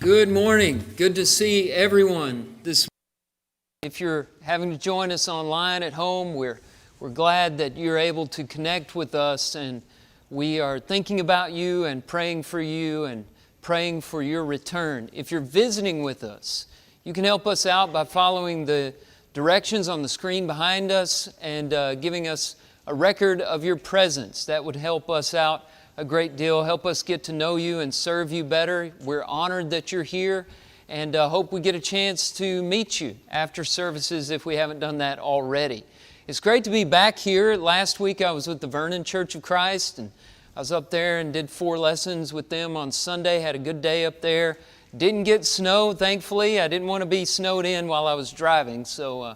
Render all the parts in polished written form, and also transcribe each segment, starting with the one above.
Good morning. Good to see everyone this morning. If you're having to join us online at home, we're glad that you're able to connect with us, and we are thinking about you and praying for your return. If you're visiting with us, you can help us out by following the directions on the screen behind us and giving us a record of your presence. That would help us out a great deal, help us get to know you and serve you better. We're honored that you're here, and hope we get a chance to meet you after services if we haven't done that already. It's great to be back here. Last week I was with the Vernon Church of Christ, and I was up there and did 4 lessons with them on Sunday, had a good day up there. Didn't get snow, thankfully. I didn't want to be snowed in while I was driving, so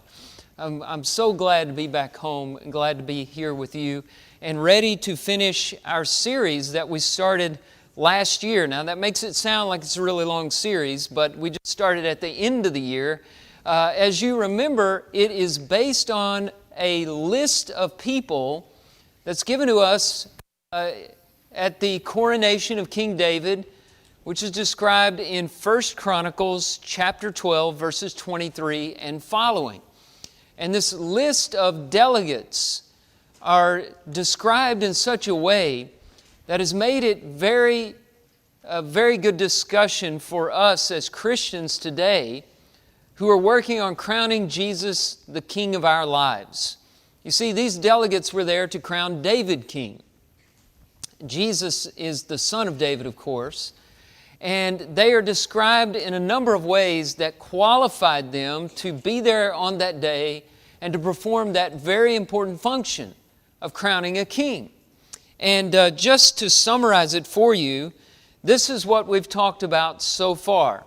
I'm so glad to be back home and glad to be here with you and ready to finish our series that we started last year. Now, that makes it sound like it's a really long series, but we just started at the end of the year. As you remember, it is based on a list of people that's given to us at the coronation of King David, which is described in 1 Chronicles chapter 12, verses 23 and following. And this list of delegates are described in such a way that has made it a very good discussion for us as Christians today who are working on crowning Jesus the King of our lives. You see, these delegates were there to crown David king. Jesus is the son of David, of course, and they are described in a number of ways that qualified them to be there on that day and to perform that very important function of crowning a king. And just to summarize it for you, this is what we've talked about so far.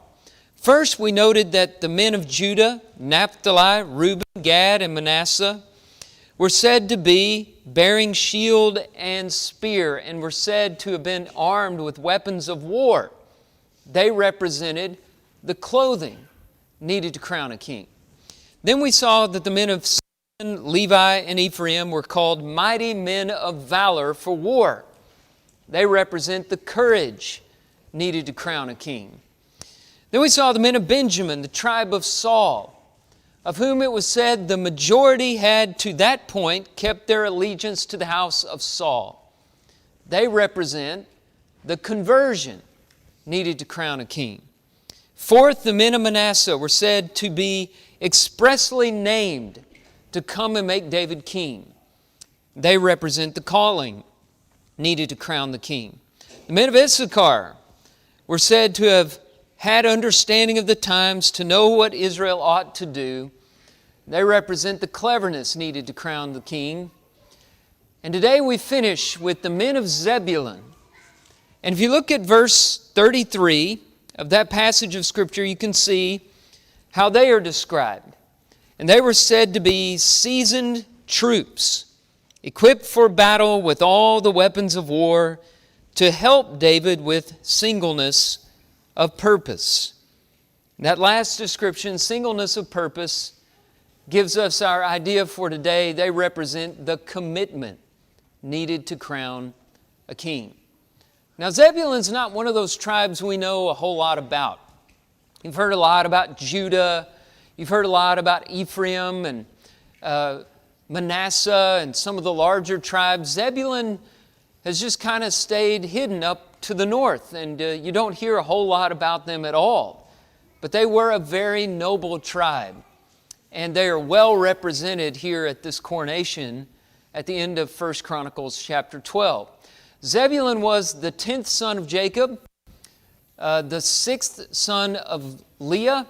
First, we noted that the men of Judah, Naphtali, Reuben, Gad, and Manasseh were said to be bearing shield and spear and were said to have been armed with weapons of war. They represented the clothing needed to crown a king. Then we saw that the men of Levi and Ephraim were called mighty men of valor for war. They represent the courage needed to crown a king. Then we saw the men of Benjamin, the tribe of Saul, of whom it was said the majority had to that point kept their allegiance to the house of Saul. They represent the conversion needed to crown a king. Fourth, the men of Manasseh were said to be expressly named to come and make David king. They represent the calling needed to crown the king. The men of Issachar were said to have had understanding of the times to know what Israel ought to do. They represent the cleverness needed to crown the king. And today we finish with the men of Zebulun. And if you look at verse 33 of that passage of Scripture, you can see how they are described. And they were said to be seasoned troops, equipped for battle with all the weapons of war, to help David with singleness of purpose. That last description, singleness of purpose, gives us our idea for today. They represent the commitment needed to crown a king. Now, Zebulun's not one of those tribes we know a whole lot about. You've heard a lot about Judah. You've heard a lot about Ephraim and Manasseh and some of the larger tribes. Zebulun has just kind of stayed hidden up to the north, and you don't hear a whole lot about them at all. But they were a very noble tribe, and they are well represented here at this coronation at the end of 1 Chronicles chapter 12. Zebulun was the 10th son of Jacob, the 6th son of Leah.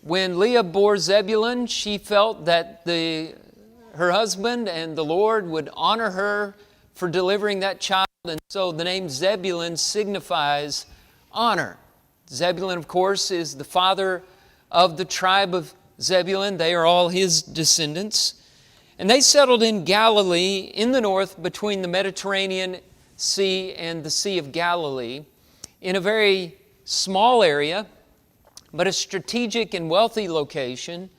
When Leah bore Zebulun, she felt that her husband and the Lord would honor her for delivering that child, and so the name Zebulun signifies honor. Zebulun, of course, is the father of the tribe of Zebulun. They are all his descendants. And they settled in Galilee in the north between the Mediterranean Sea and the Sea of Galilee in a very small area, but a strategic and wealthy location,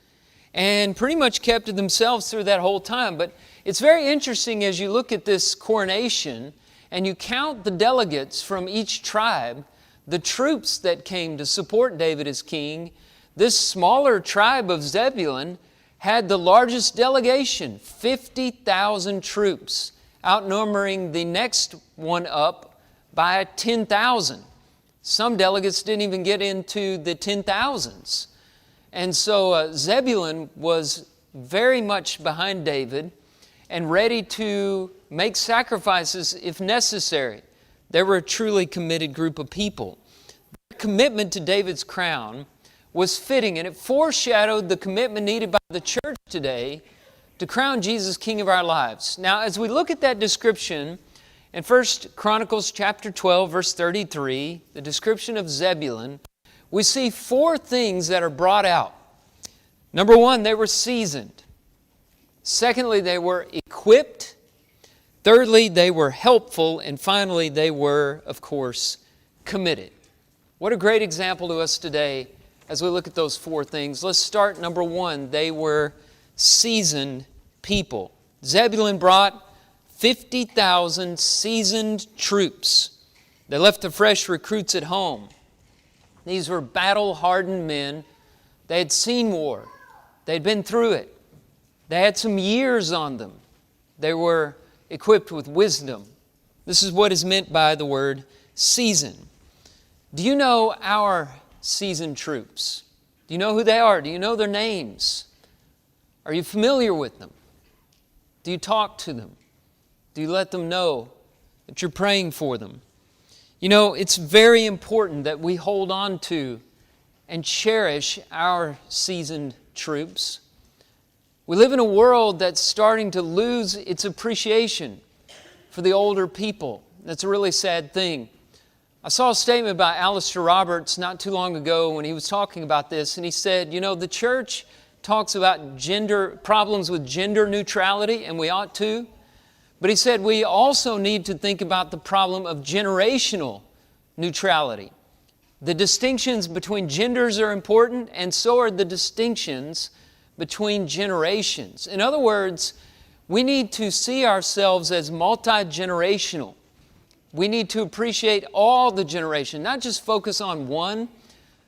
and pretty much kept to themselves through that whole time. But it's very interesting as you look at this coronation and you count the delegates from each tribe the troops that came to support David as king, this smaller tribe of Zebulun had the largest delegation, 50,000 troops, outnumbering the next one up by 10,000. Some delegates didn't even get into the 10,000s. And so Zebulun was very much behind David and ready to make sacrifices if necessary. They were a truly committed group of people. Their commitment to David's crown was fitting, and it foreshadowed the commitment needed by the church today to crown Jesus King of our lives. Now, as we look at that description in 1 Chronicles chapter 12, verse 33, the description of Zebulun, we see four things that are brought out. Number one, they were seasoned. Secondly, they were equipped. Thirdly, they were helpful. And finally, they were, of course, committed. What a great example to us today as we look at those four things. Let's start number one. They were seasoned people. Zebulun brought 50,000 seasoned troops. They left the fresh recruits at home. These were battle-hardened men. They had seen war. They'd been through it. They had some years on them. They were equipped with wisdom. This is what is meant by the word seasoned. Do you know our seasoned troops? Do you know who they are? Do you know their names? Are you familiar with them? Do you talk to them? Do you let them know that you're praying for them? You know, it's very important that we hold on to and cherish our seasoned troops. We live in a world that's starting to lose its appreciation for the older people. That's a really sad thing. I saw a statement by Alistair Roberts not too long ago when he was talking about this, and he said, you know, the church talks about problems with gender neutrality, and we ought to. But he said we also need to think about the problem of generational neutrality. The distinctions between genders are important, and so are the distinctions between generations. In other words, we need to see ourselves as multi-generational. We need to appreciate all the generations, not just focus on one,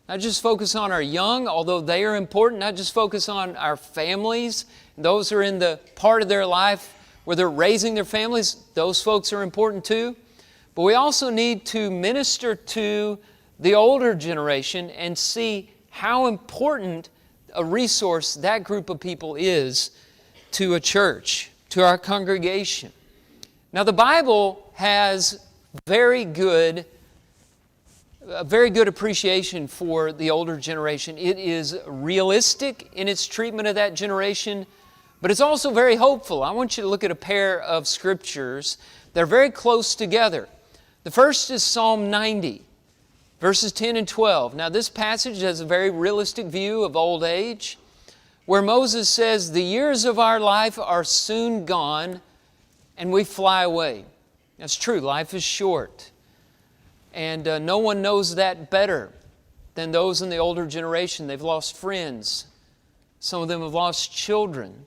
not just focus on our young, although they are important, not just focus on our families. Those are in the part of their life where they're raising their families. Those folks are important too. But we also need to minister to the older generation and see how important a resource that group of people is to a church, to our congregation. Now, the Bible has a very good appreciation for the older generation. It is realistic in its treatment of that generation, but it's also very hopeful. I want you to look at a pair of scriptures that are very close together. The first is Psalm 90, verses 10 and 12. Now, this passage has a very realistic view of old age, where Moses says, "The years of our life are soon gone, and we fly away." That's true. Life is short. And no one knows that better than those in the older generation. They've lost friends. Some of them have lost children.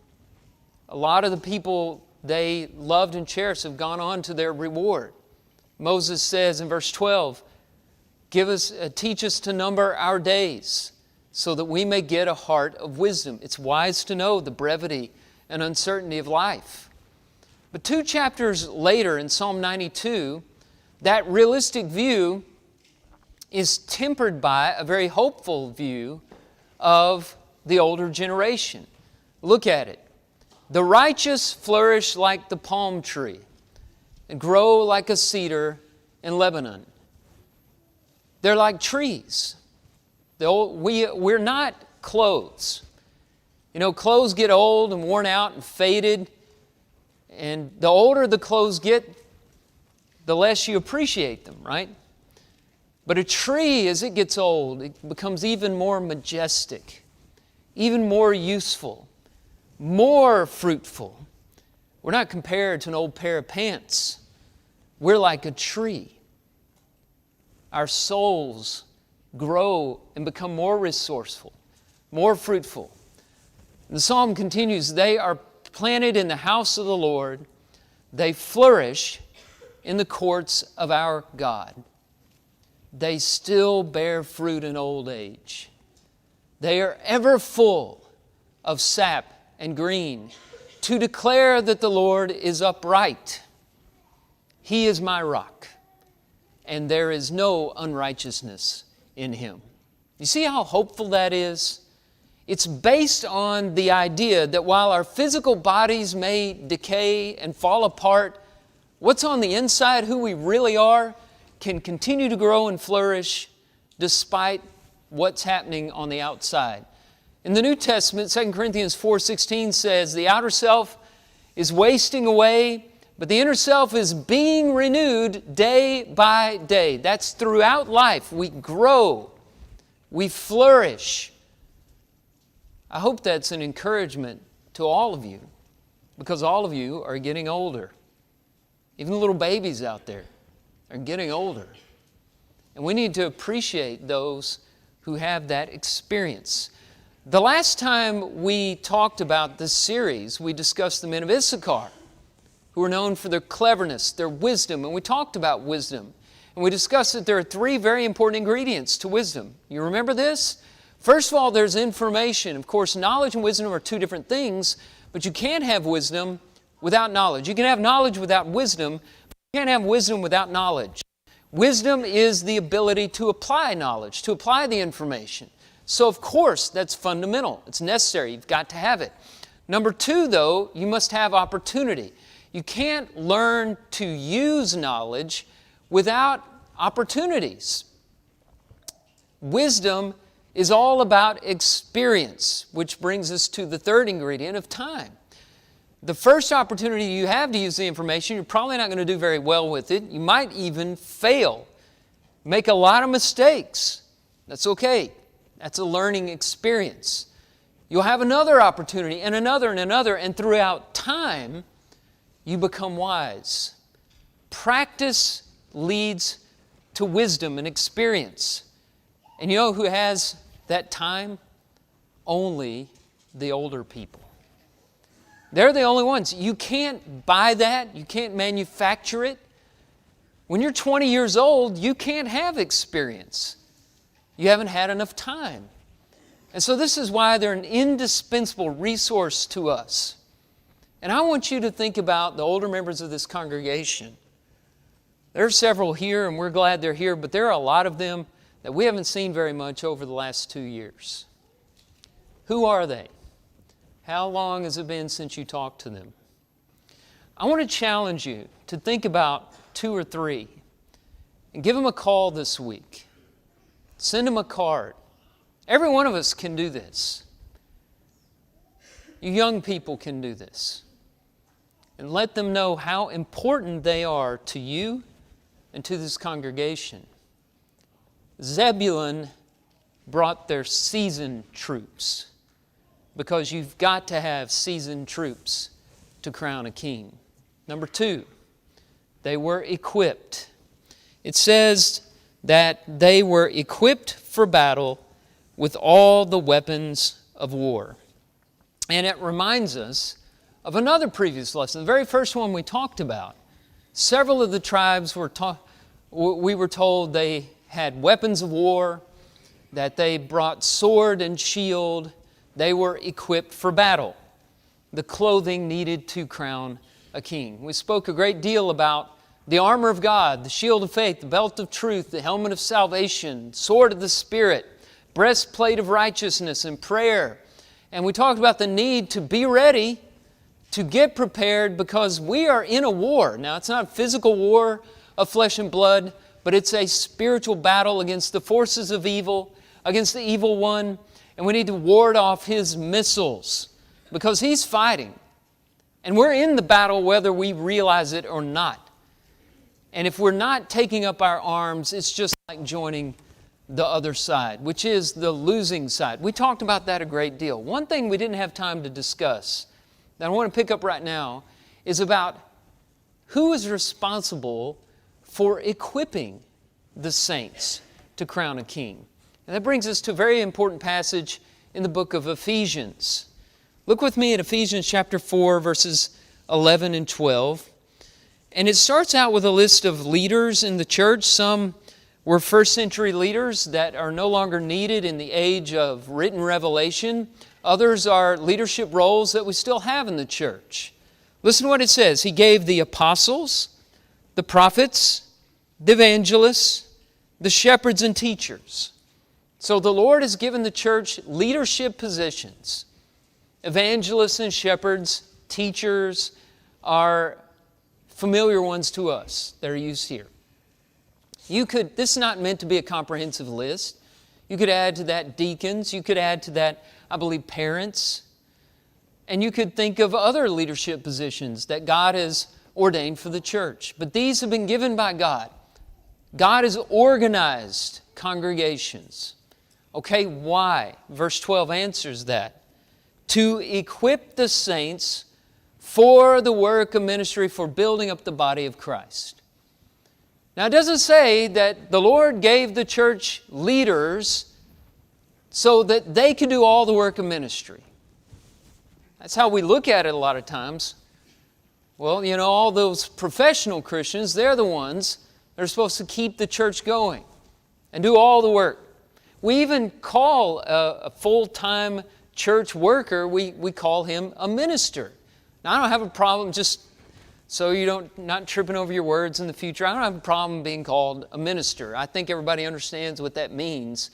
A lot of the people they loved and cherished have gone on to their reward. Moses says in verse 12, teach us to number our days so that we may get a heart of wisdom. It's wise to know the brevity and uncertainty of life. But 2 chapters later in Psalm 92, that realistic view is tempered by a very hopeful view of the older generation. Look at it. "The righteous flourish like the palm tree and grow like a cedar in Lebanon." They're like trees. We're not clothes. You know, clothes get old and worn out and faded. And the older the clothes get, the less you appreciate them, right? But a tree, as it gets old, it becomes even more majestic, even more useful, more fruitful. We're not compared to an old pair of pants. We're like a tree. Our souls grow and become more resourceful, more fruitful. The psalm continues, "They are planted in the house of the Lord. They flourish in the courts of our God." they still bear fruit in old age. They are ever full of sap and green, to declare that the Lord is upright. He is my rock, and there is no unrighteousness in Him. You see how hopeful that is? It's based on the idea that while our physical bodies may decay and fall apart, what's on the inside, who we really are, can continue to grow and flourish despite what's happening on the outside. In the New Testament, 2 Corinthians 4:16 says, the outer self is wasting away, but the inner self is being renewed day by day. That's throughout life. We grow. We flourish. I hope that's an encouragement to all of you, because all of you are getting older. Even the little babies out there are getting older. And we need to appreciate those who have that experience. The last time we talked about this series, we discussed the men of Issachar, who are known for their cleverness, their wisdom, and we talked about wisdom. And we discussed that there are three very important ingredients to wisdom. You remember this? First of all, there's information. Of course, knowledge and wisdom are two different things, but you can't have wisdom without knowledge. You can have knowledge without wisdom, but you can't have wisdom without knowledge. Wisdom is the ability to apply knowledge, to apply the information. So, of course, that's fundamental. It's necessary. You've got to have it. Number two, though, you must have opportunity. You can't learn to use knowledge without opportunities. Wisdom is all about experience, which brings us to the third ingredient of time. The first opportunity you have to use the information, you're probably not going to do very well with it. You might even fail, make a lot of mistakes. That's okay. That's a learning experience. You'll have another opportunity and another, and throughout time, you become wise. Practice leads to wisdom and experience. And you know who has that time? Only the older people. They're the only ones. You can't buy that. You can't manufacture it. When you're 20 years old, you can't have experience. You haven't had enough time. And so this is why they're an indispensable resource to us. And I want you to think about the older members of this congregation. There are several here, and we're glad they're here, but there are a lot of them that we haven't seen very much over the last 2 years. Who are they? How long has it been since you talked to them? I want to challenge you to think about 2 or 3 and give them a call this week. Send them a card. Every one of us can do this. You young people can do this. And let them know how important they are to you and to this congregation. Zebulun brought their seasoned troops, because you've got to have seasoned troops to crown a king. Number 2, they were equipped. It says that they were equipped for battle with all the weapons of war. And it reminds us of another previous lesson, the very first one we talked about. Several of the tribes we were told they had weapons of war, that they brought sword and shield. They were equipped for battle. The clothing needed to crown a king. We spoke a great deal about the armor of God, the shield of faith, the belt of truth, the helmet of salvation, sword of the Spirit, breastplate of righteousness, and prayer. And we talked about the need to be ready, to get prepared, because we are in a war. Now, it's not a physical war of flesh and blood, but it's a spiritual battle against the forces of evil, against the evil one, and we need to ward off his missiles, because he's fighting. And we're in the battle whether we realize it or not. And if we're not taking up our arms, it's just like joining the other side, which is the losing side. We talked about that a great deal. One thing we didn't have time to discuss that I want to pick up right now is about who is responsible for equipping the saints to crown a king. And that brings us to a very important passage in the book of Ephesians. Look with me at Ephesians chapter 4, verses 11 and 12. And it starts out with a list of leaders in the church. Some were first century leaders that are no longer needed in the age of written revelation. Others are leadership roles that we still have in the church. Listen to what it says. He gave the apostles, the prophets, the evangelists, the shepherds and teachers. So the Lord has given the church leadership positions. Evangelists and shepherds, teachers are familiar ones to us that are used here. This is not meant to be a comprehensive list. You could add to that deacons. You could add to that, I believe, parents. And you could think of other leadership positions that God has ordained for the church. But these have been given by God. God has organized congregations. Okay, why? Verse 12 answers that. To equip the saints for the work of ministry, for building up the body of Christ. Now, it doesn't say that the Lord gave the church leaders so that they could do all the work of ministry. That's how we look at it a lot of times. Well, you know, all those professional Christians, they're the ones that are supposed to keep the church going and do all the work. We even call a full-time church worker, we call him a minister. Now, I don't have a problem, just so you not tripping over your words in the future, I don't have a problem being called a minister. I think everybody understands what that means.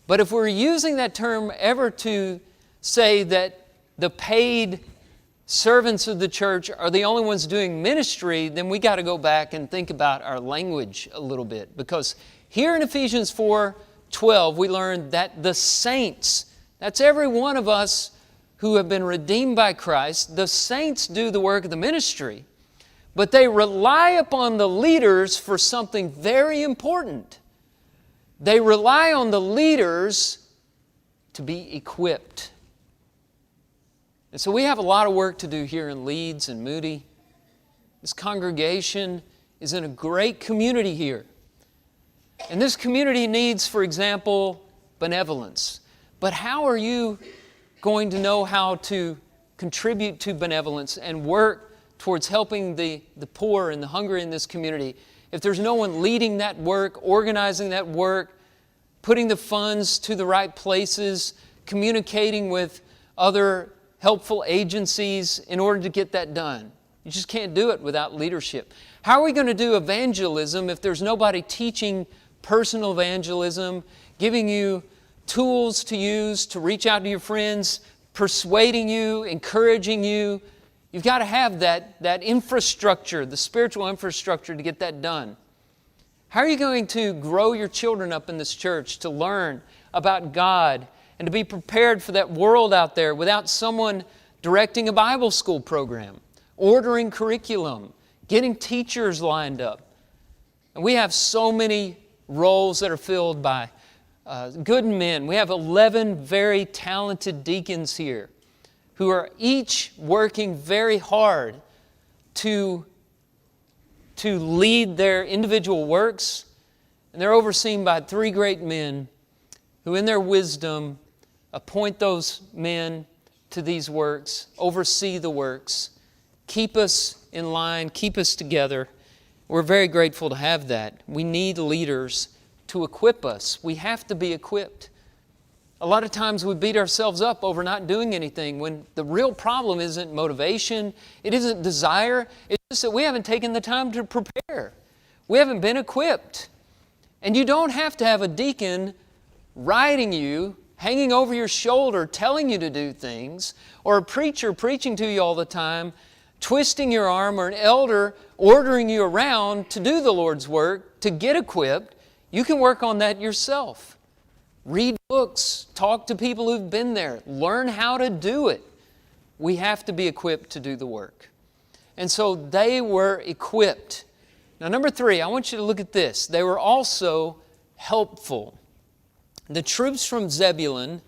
But if we're using that term ever to say that the paid servants of the church are the only ones doing ministry, then we got to go back and think about our language a little bit. Because here in Ephesians 4:12, we learn that the saints, that's every one of us who have been redeemed by Christ, the saints do the work of the ministry. But they rely upon the leaders for something very important. They rely on the leaders to be equipped. And so we have a lot of work to do here in Leeds and Moody. This congregation is in a great community here. And this community needs, for example, benevolence. But how are you going to know how to contribute to benevolence and work towards helping the poor and the hungry in this community if there's no one leading that work, organizing that work, putting the funds to the right places, communicating with other helpful agencies in order to get that done? You just can't do it without leadership. How are we going to do evangelism if there's nobody teaching personal evangelism, giving you tools to use to reach out to your friends, persuading you, encouraging you? You've got to have that infrastructure, the spiritual infrastructure to get that done. How are you going to grow your children up in this church to learn about God and to be prepared for that world out there without someone directing a Bible school program, ordering curriculum, getting teachers lined up? And we have so many roles that are filled by good men. We have 11 very talented deacons here who are each working very hard to lead their individual works. And they're overseen by 3 great men who in their wisdom appoint those men to these works, oversee the works, keep us in line, keep us together. We're very grateful to have that. We need leaders to equip us. We have to be equipped. A lot of times we beat ourselves up over not doing anything when the real problem isn't motivation, it isn't desire, it's just that we haven't taken the time to prepare. We haven't been equipped. And you don't have to have a deacon riding you, hanging over your shoulder, telling you to do things, or a preacher preaching to you all the time, twisting your arm, or an elder ordering you around to do the Lord's work, to get equipped. You can work on that yourself. Read books, talk to people who've been there, learn how to do it. We have to be equipped to do the work. And so they were equipped. Now, number 3, I want you to look at this. They were also helpful. The troops from Zebulun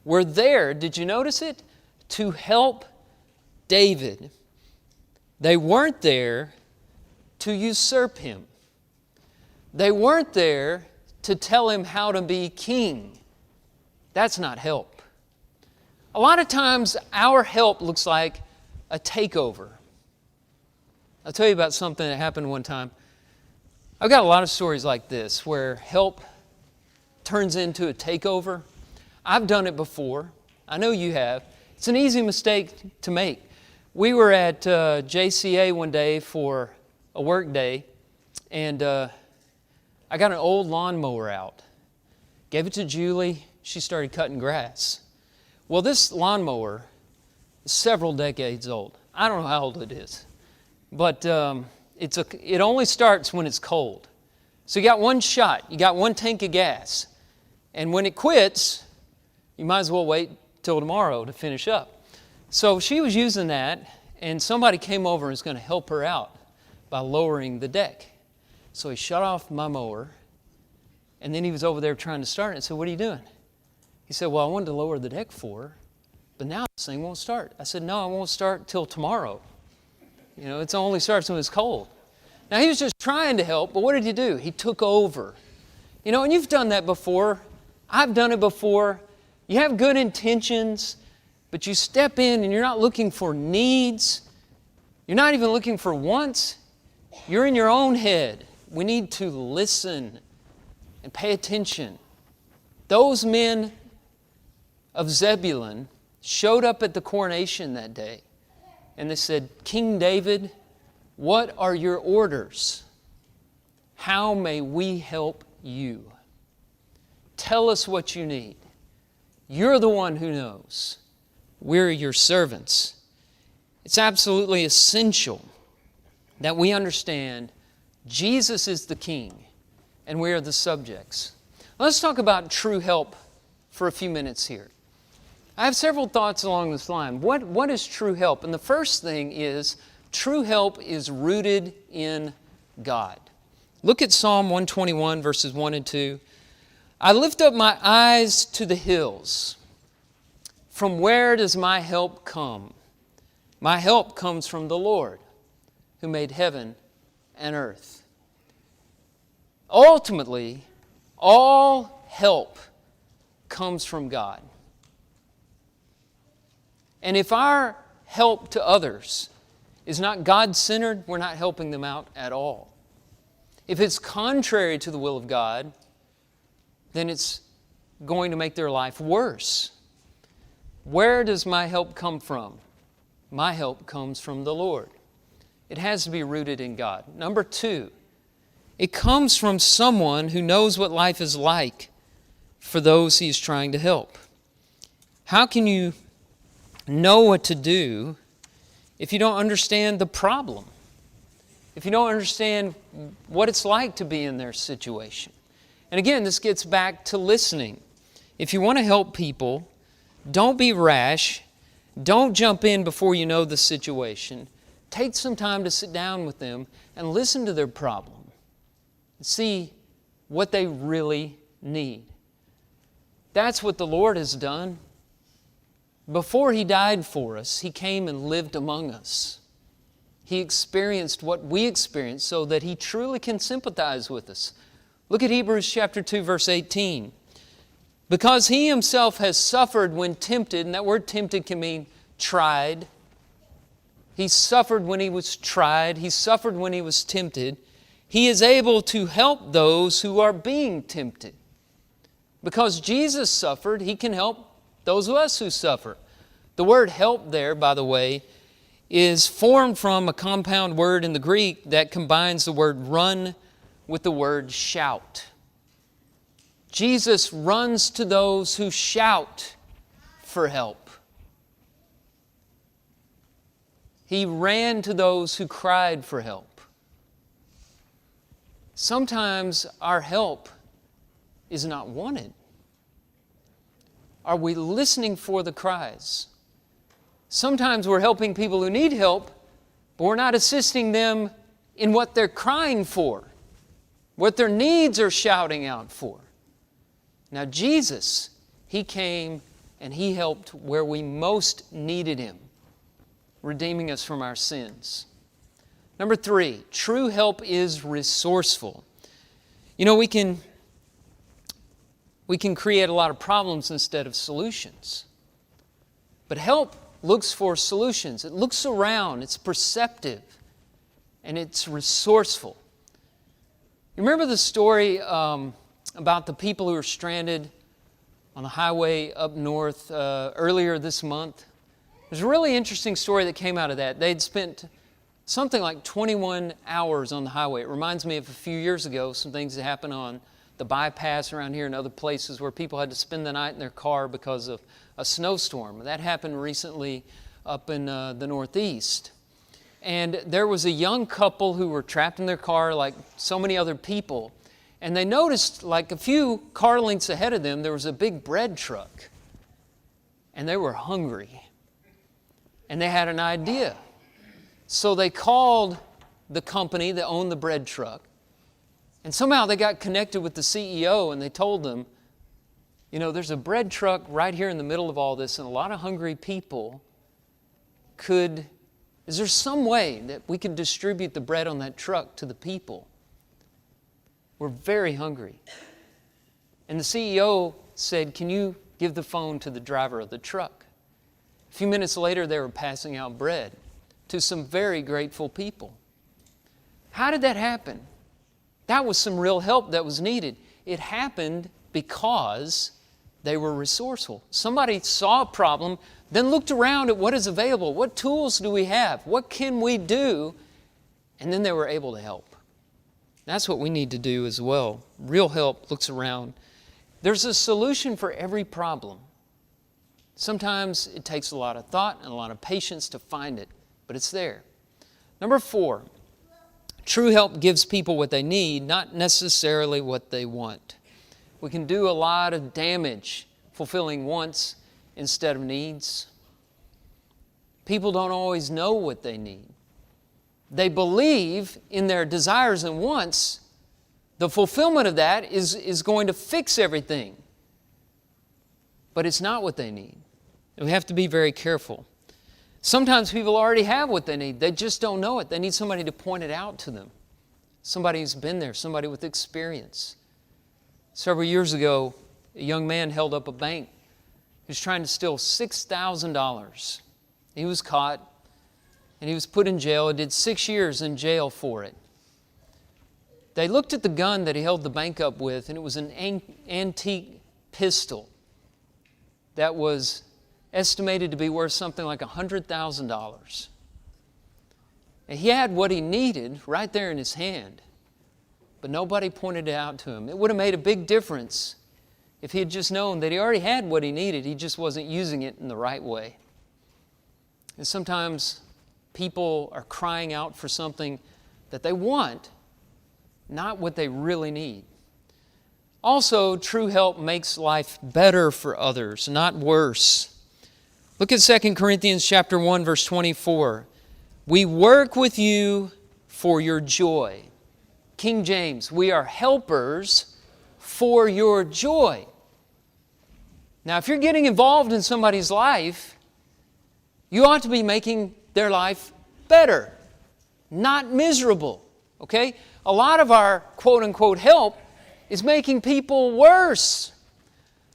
were there, did you notice it? To help David. They weren't there to usurp him. They weren't there to tell him how to be king. That's not help. A lot of times our help looks like a takeover. I'll tell you about something that happened one time. I've got a lot of stories like this where help turns into a takeover. I've done it before. I know you have. It's an easy mistake to make. We were at JCA one day for a work day, and I got an old lawnmower out. Gave it to Julie. She started cutting grass. Well, this lawnmower is several decades old. I don't know how old it is, but it only starts when it's cold. So you got one shot. You got one tank of gas. And when it quits, you might as well wait till tomorrow to finish up. So she was using that, and somebody came over and was going to help her out by lowering the deck. So he shut off my mower, and then he was over there trying to start it. I said, "What are you doing?" He said, "Well, I wanted to lower the deck for her, but now this thing won't start." I said, "No, it won't start till tomorrow. You know, it only starts when it's cold." Now, he was just trying to help, but what did he do? He took over. You know, and you've done that before. I've done it before. You have good intentions, but you step in and you're not looking for needs. You're not even looking for wants. You're in your own head. We need to listen and pay attention. Those men of Zebulun showed up at the coronation that day, and they said, "King David, what are your orders? How may we help you? Tell us what you need. You're the one who knows. We're your servants." It's absolutely essential that we understand Jesus is the King and we are the subjects. Let's talk about true help for a few minutes here. I have several thoughts along this line. What is true help? And the first thing is, true help is rooted in God. Look at Psalm 121, verses 1 and 2. "I lift up my eyes to the hills. From where does my help come? My help comes from the Lord, who made heaven and earth." Ultimately, all help comes from God. And if our help to others is not God-centered, we're not helping them out at all. If it's contrary to the will of God, then it's going to make their life worse. Where does my help come from? My help comes from the Lord. It has to be rooted in God. Number two, it comes from someone who knows what life is like for those he is trying to help. How can you know what to do if you don't understand the problem? If you don't understand what it's like to be in their situation? And again, this gets back to listening. If you want to help people, don't be rash. Don't jump in before you know the situation. Take some time to sit down with them and listen to their problem. See what they really need. That's what the Lord has done. Before He died for us, He came and lived among us. He experienced what we experienced so that He truly can sympathize with us. Look at Hebrews chapter 2, verse 18. "Because He Himself has suffered when tempted," and that word tempted can mean tried. He suffered when He was tried. He suffered when He was tempted. He is able to help those who are being tempted. Because Jesus suffered, He can help those of us who suffer. The word help there, by the way, is formed from a compound word in the Greek that combines the word run with the word shout. Jesus runs to those who shout for help. He ran to those who cried for help. Sometimes our help is not wanted. Are we listening for the cries? Sometimes we're helping people who need help, but we're not assisting them in what they're crying for, what their needs are shouting out for. Now Jesus, He came and He helped where we most needed Him, redeeming us from our sins. Number three, true help is resourceful. You know, we can create a lot of problems instead of solutions. But help looks for solutions. It looks around, it's perceptive, and it's resourceful. You remember the story about the people who were stranded on the highway up north earlier this month? There's a really interesting story that came out of that. They'd spent something like 21 hours on the highway. It reminds me of a few years ago, some things that happened on the bypass around here and other places where people had to spend the night in their car because of a snowstorm. That happened recently up in the Northeast. And there was a young couple who were trapped in their car like so many other people. And they noticed, like a few car lengths ahead of them, there was a big bread truck. And they were hungry. And they had an idea. So they called the company that owned the bread truck. And somehow they got connected with the CEO and they told them, you know, there's a bread truck right here in the middle of all this and a lot of hungry people is there some way that we could distribute the bread on that truck to the people? We're very hungry. And the CEO said, can you give the phone to the driver of the truck? A few minutes later, they were passing out bread to some very grateful people. How did that happen? That was some real help that was needed. It happened because they were resourceful. Somebody saw a problem, then looked around at what is available. What tools do we have? What can we do? And then they were able to help. That's what we need to do as well. Real help looks around. There's a solution for every problem. Sometimes it takes a lot of thought and a lot of patience to find it, but it's there. Number 4, true help gives people what they need, not necessarily what they want. We can do a lot of damage fulfilling wants instead of needs. People don't always know what they need. They believe in their desires and wants. The fulfillment of that is going to fix everything. But it's not what they need. And we have to be very careful. Sometimes people already have what they need. They just don't know it. They need somebody to point it out to them. Somebody who's been there, somebody with experience. Several years ago, a young man held up a bank. He was trying to steal $6,000. He was caught and he was put in jail. He did 6 years in jail for it. They looked at the gun that he held the bank up with, and it was an antique pistol that was estimated to be worth something like $100,000. And he had what he needed right there in his hand, but nobody pointed it out to him. It would have made a big difference if he had just known that he already had what he needed. He just wasn't using it in the right way. And sometimes people are crying out for something that they want, not what they really need. Also, true help makes life better for others, not worse. Look at 2 Corinthians chapter 1, verse 24. We work with you for your joy. King James, we are helpers for your joy. Now, if you're getting involved in somebody's life, you ought to be making their life better, not miserable. Okay? A lot of our quote-unquote help is making people worse.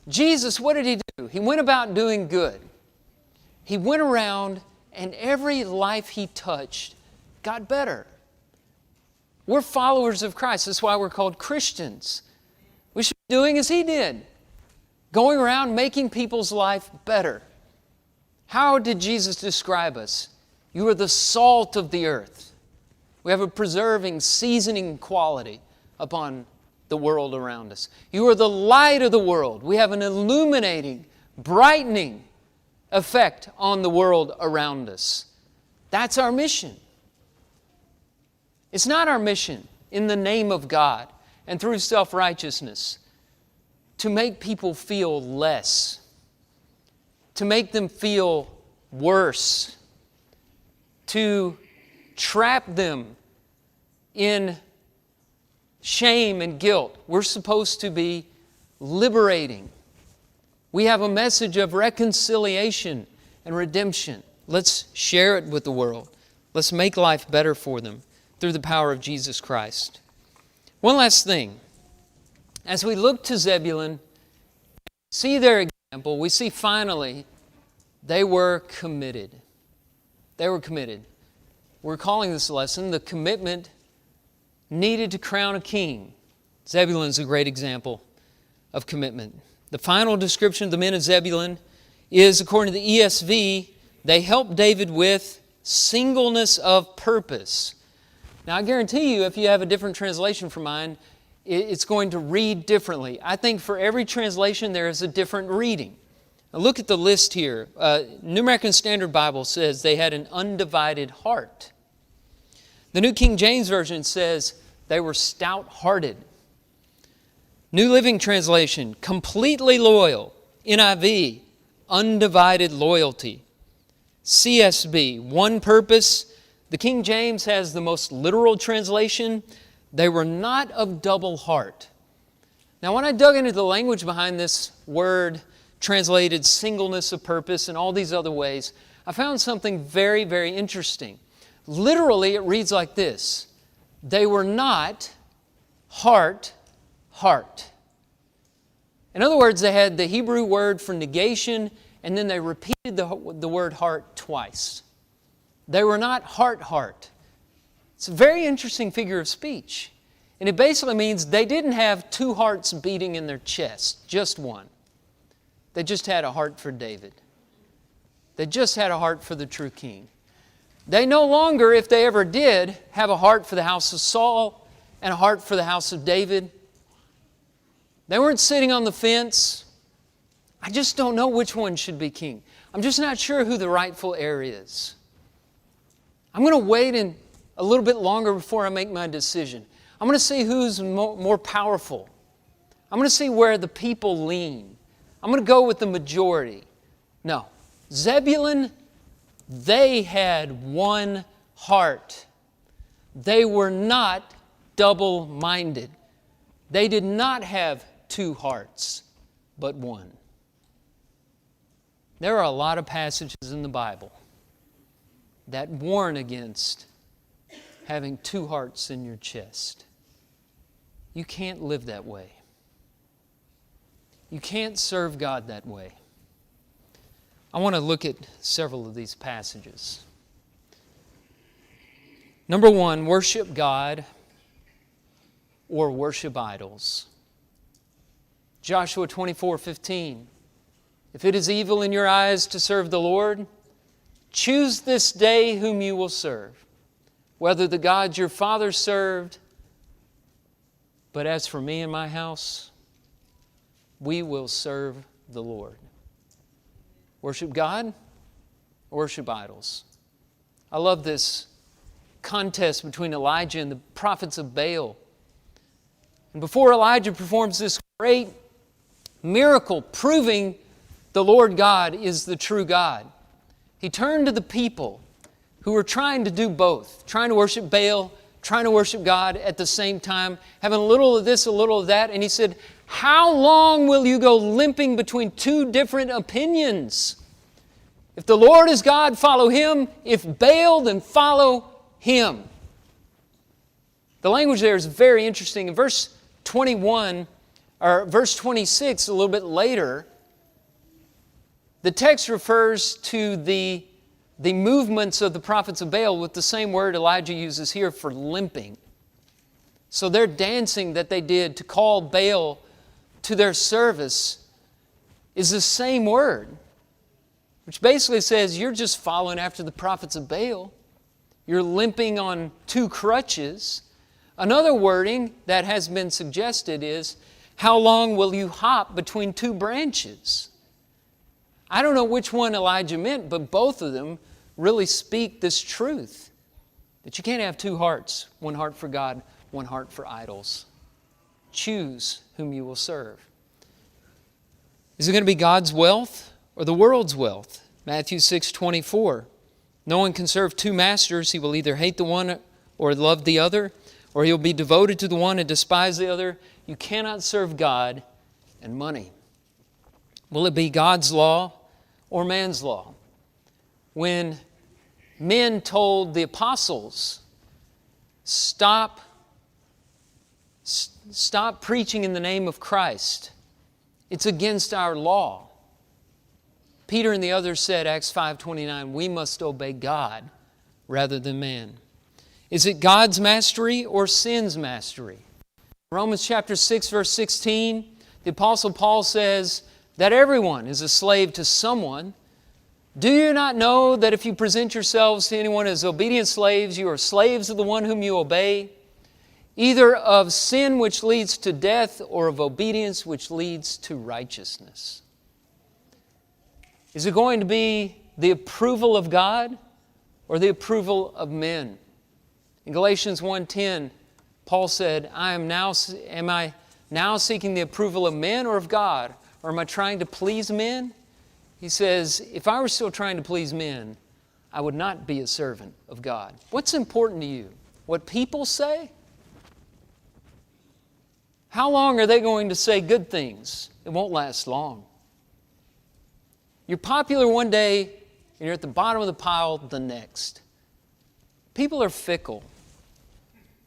Jesus, what did He do? He went about doing good. He went around and every life He touched got better. We're followers of Christ. That's why we're called Christians. We should be doing as He did, going around making people's life better. How did Jesus describe us? You are the salt of the earth. We have a preserving, seasoning quality upon the world around us. You are the light of the world. We have an illuminating, brightening effect on the world around us. That's our mission. It's not our mission in the name of God and through self-righteousness to make people feel less, to make them feel worse, to trap them in shame and guilt. We're supposed to be liberating. We have a message of reconciliation and redemption. Let's share it with the world. Let's make life better for them through the power of Jesus Christ. One last thing. As we look to Zebulun, see their example, we see finally they were committed. They were committed. We're calling this lesson the commitment needed to crown a king. Zebulun is a great example of commitment. The final description of the men of Zebulun is, according to the ESV, they helped David with singleness of purpose. Now, I guarantee you, if you have a different translation from mine, it's going to read differently. I think for every translation, there is a different reading. Now, look at the list here. New American Standard Bible says they had an undivided heart. The New King James Version says they were stout-hearted. New Living Translation, completely loyal. NIV, undivided loyalty. CSB, one purpose. The King James has the most literal translation. They were not of double heart. Now, when I dug into the language behind this word translated singleness of purpose and all these other ways, I found something very, very interesting. Literally, it reads like this: they were not heart. In other words, they had the Hebrew word for negation, and then they repeated the word heart twice. They were not heart. It's a very interesting figure of speech. And it basically means they didn't have two hearts beating in their chest, just one. They just had a heart for David. They just had a heart for the true king. They no longer, if they ever did, have a heart for the house of Saul and a heart for the house of David. They weren't sitting on the fence. I just don't know which one should be king. I'm just not sure who the rightful heir is. I'm going to wait a little bit longer before I make my decision. I'm going to see who's more powerful. I'm going to see where the people lean. I'm going to go with the majority. No. Zebulun, they had one heart. They were not double-minded. They did not have two hearts, but one. There are a lot of passages in the Bible that warn against having two hearts in your chest. You can't live that way. You can't serve God that way. I want to look at several of these passages. Number one, worship God or worship idols. Joshua 24:15. If it is evil in your eyes to serve the Lord, choose this day whom you will serve, whether the gods your fathers served, but as for me and my house, we will serve the Lord. Worship God, worship idols. I love this contest between Elijah and the prophets of Baal. And before Elijah performs this great miracle proving the Lord God is the true God, he turned to the people who were trying to do both, trying to worship Baal, trying to worship God at the same time, having a little of this, a little of that. And he said, how long will you go limping between two different opinions? If the Lord is God, follow Him. If Baal, then follow Him. The language there is very interesting. In verse 21, or verse 26, a little bit later, the text refers to the movements of the prophets of Baal with the same word Elijah uses here for limping. So their dancing that they did to call Baal to their service is the same word, which basically says you're just following after the prophets of Baal. You're limping on two crutches. Another wording that has been suggested is, how long will you hop between two branches? I don't know which one Elijah meant, but both of them really speak this truth, that you can't have two hearts, one heart for God, one heart for idols. Choose whom you will serve. Is it going to be God's wealth or the world's wealth? Matthew 6:24. No one can serve two masters. He will either hate the one or love the other, or he'll be devoted to the one and despise the other. You cannot serve God and money. Will it be God's law or man's law? When men told the apostles, stop preaching in the name of Christ. It's against our law. Peter and the others said, Acts 5:29, we must obey God rather than man. Is it God's mastery or sin's mastery? Romans chapter 6, verse 16, the Apostle Paul says that everyone is a slave to someone. Do you not know that if you present yourselves to anyone as obedient slaves, you are slaves of the one whom you obey, either of sin which leads to death or of obedience which leads to righteousness? Is it going to be the approval of God or the approval of men? In Galatians 1:10, Paul said, am I now seeking the approval of men or of God? Or am I trying to please men? He says, if I were still trying to please men, I would not be a servant of God. What's important to you? What people say? How long are they going to say good things? It won't last long. You're popular one day, and you're at the bottom of the pile the next. People are fickle.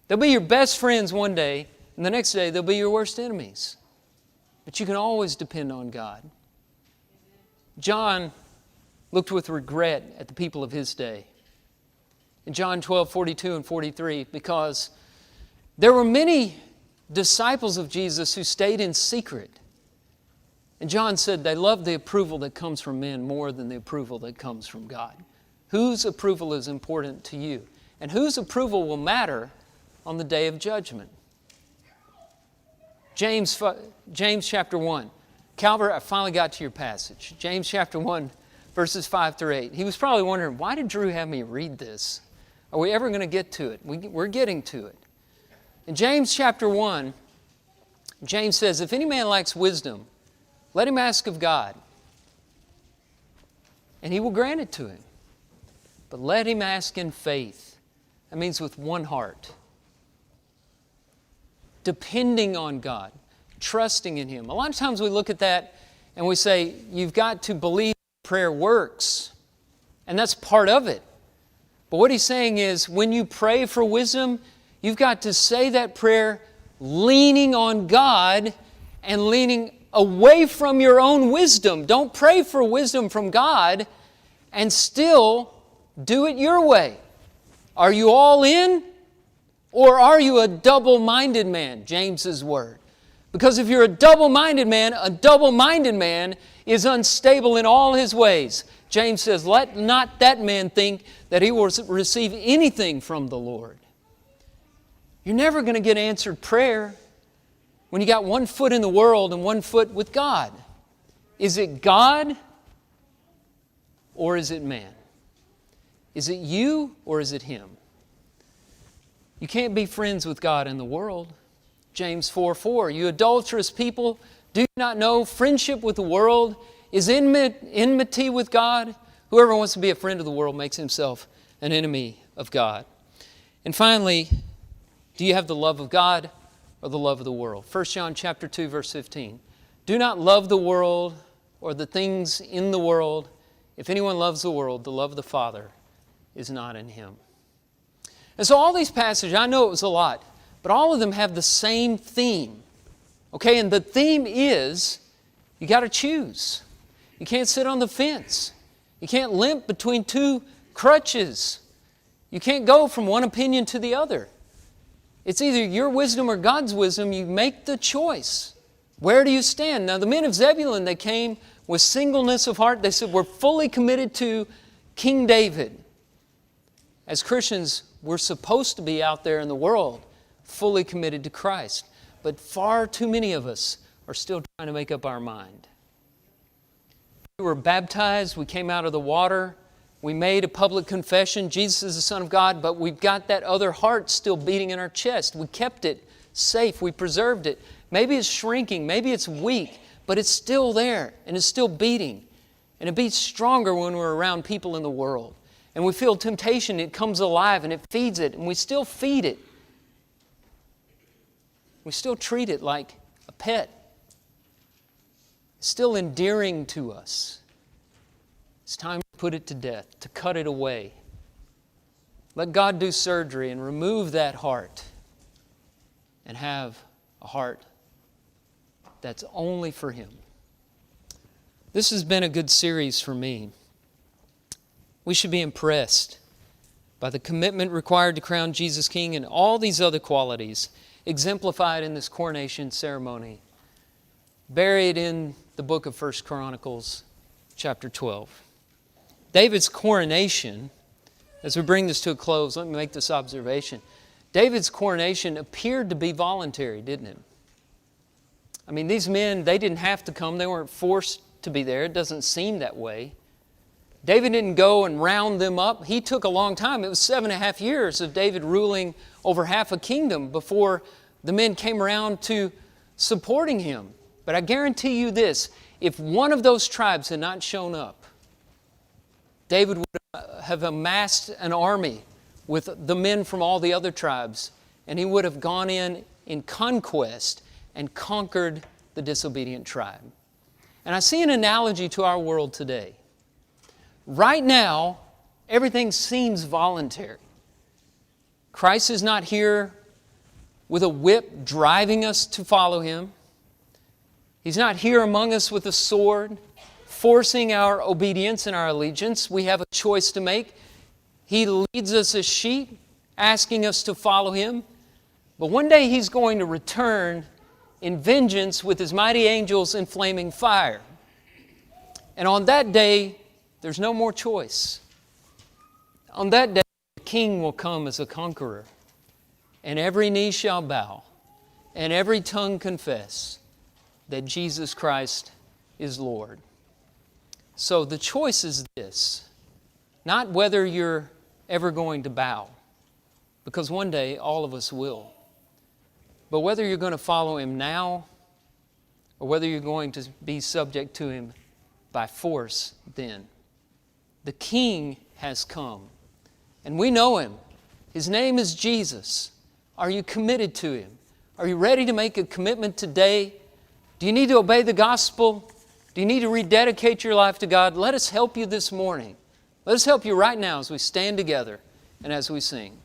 They'll be your best friends one day, and the next day they'll be your worst enemies. But you can always depend on God. John looked with regret at the people of his day. In John 12:42 and 43, because there were many disciples of Jesus who stayed in secret. And John said they loved the approval that comes from men more than the approval that comes from God. Whose approval is important to you? And whose approval will matter on the day of judgment? James chapter 1. Calvert, I finally got to your passage. James chapter 1, verses 5 through 8. He was probably wondering, why did Drew have me read this? Are we ever going to get to it? We're getting to it. In James chapter 1, James says, if any man lacks wisdom, let him ask of God, and He will grant it to him. But let him ask in faith. That means with one heart. Depending on God, trusting in Him. A lot of times we look at that and we say, you've got to believe prayer works. And that's part of it. But what he's saying is, when you pray for wisdom, you've got to say that prayer leaning on God and leaning away from your own wisdom. Don't pray for wisdom from God and still do it your way. Are you all in? Or are you a double-minded man? James's word. Because if you're a double-minded man is unstable in all his ways. James says, let not that man think that he will receive anything from the Lord. You're never going to get answered prayer when you got one foot in the world and one foot with God. Is it God or is it man? Is it you or is it him? You can't be friends with God and the world. James 4:4, you adulterous people, do you not know friendship with the world is enmity with God? Whoever wants to be a friend of the world makes himself an enemy of God. And finally, do you have the love of God or the love of the world? 1 John chapter 2, verse 15. Do not love the world or the things in the world. If anyone loves the world, the love of the Father is not in him. And so all these passages, I know it was a lot, but all of them have the same theme. Okay, and the theme is you got to choose. You can't sit on the fence. You can't limp between two crutches. You can't go from one opinion to the other. It's either your wisdom or God's wisdom. You make the choice. Where do you stand? Now, the men of Zebulun, they came with singleness of heart. They said, we're fully committed to King David. As Christians, we're supposed to be out there in the world fully committed to Christ. But far too many of us are still trying to make up our mind. We were baptized. We came out of the water. We made a public confession. Jesus is the Son of God, but we've got that other heart still beating in our chest. We kept it safe. We preserved it. Maybe it's shrinking. Maybe it's weak, but it's still there and it's still beating. And it beats stronger when we're around people in the world. And we feel temptation. It comes alive and it feeds it, and we still feed it. We still treat it like a pet. It's still endearing to us. It's time to put it to death, to cut it away. Let God do surgery and remove that heart and have a heart that's only for Him. This has been a good series for me. We should be impressed by the commitment required to crown Jesus King, and all these other qualities exemplified in this coronation ceremony, buried in the book of 1 Chronicles, chapter 12. David's coronation, as we bring this to a close, let me make this observation. David's coronation appeared to be voluntary, didn't it? I mean, these men, they didn't have to come. They weren't forced to be there. It doesn't seem that way. David didn't go and round them up. He took a long time. It was 7.5 years of David ruling over half a kingdom before the men came around to supporting him. But I guarantee you this, if one of those tribes had not shown up, David would have amassed an army with the men from all the other tribes, and he would have gone in conquest and conquered the disobedient tribe. And I see an analogy to our world today. Right now, everything seems voluntary. Christ is not here with a whip driving us to follow Him. He's not here among us with a sword, forcing our obedience and our allegiance. We have a choice to make. He leads us as sheep, asking us to follow Him. But one day He's going to return in vengeance with His mighty angels in flaming fire. And on that day, there's no more choice. On that day, the King will come as a conqueror, and every knee shall bow, and every tongue confess that Jesus Christ is Lord. So the choice is this, not whether you're ever going to bow, because one day all of us will, but whether you're going to follow Him now or whether you're going to be subject to Him by force then. The King has come, and we know Him. His name is Jesus. Are you committed to Him? Are you ready to make a commitment today? Do you need to obey the gospel? Do you need to rededicate your life to God? Let us help you this morning. Let us help you right now as we stand together and as we sing.